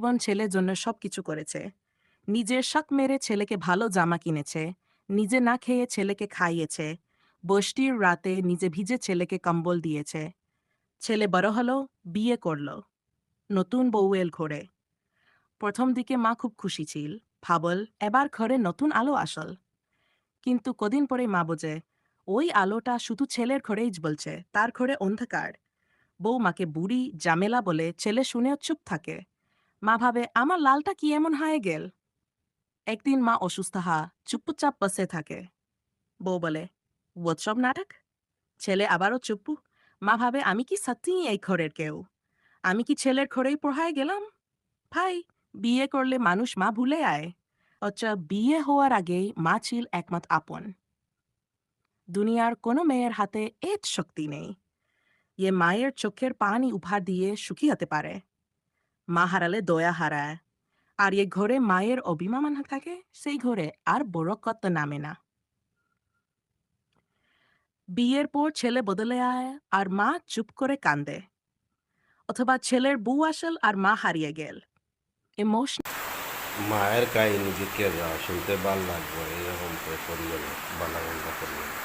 জীবন ছেলের জন্য সবকিছু করেছে। নিজের শখ মেরে ছেলেকে ভালো জামা কিনেছে, নিজে না খেয়ে ছেলেকে খাইয়েছে, বৃষ্টির রাতে নিজে ভিজে ছেলেকে কম্বল দিয়েছে। ছেলে বড় হলো, বিয়ে করল, নতুন বউ এল ঘরে। প্রথম দিকে মা খুব খুশি ছিল, ভাবল এবার ঘরে নতুন আলো আসল। কিন্তু কদিন পরে মা বোঝে ওই আলোটা শুধু ছেলের ঘরেই জ্বলছে, তার ঘরে অন্ধকার। বউ মাকে বুড়ি জামেলা বলে, ছেলে শুনেও চুপ থাকে। মা ভাবে আমার লালটা কি এমন হয়ে গেল। একদিন মা অসুস্থ চুপচাপ বসে থাকে। বউ বলে, উৎসব নাটক। ছেলে আবারও চুপ। মা ভাবে আমি কি সত্যিই এই ঘরের কেউ? আমি কি ছেলের ঘরেই পড়ায় গেলাম? ভাই, বিয়ে করলে মানুষ মা ভুলে আয়। অথচ বিয়ে হওয়ার আগেই মা ছিল একমাত্র আপন। দুনিয়ার কোনো মেয়ের হাতে এত শক্তি নেই। মায়ের চোখের পানি উপহার দিয়ে সুখী হতে পারে। মা হারালে দয়া হারায়। আর ঘরে মায়ের অভিমান থাকে, সেই ঘরে আর বরকত নামে না। বিয়ের পর ছেলে বদলে আয় আর মা চুপ করে কান্দে। অথবা ছেলের বউ আসল আর মা হারিয়ে গেল। ইমোশন। মায়ের কাহিনী যে কে যা শুনতে ভাল লাগবে, এরকম করে করিও না, বালা গল্প করিও না।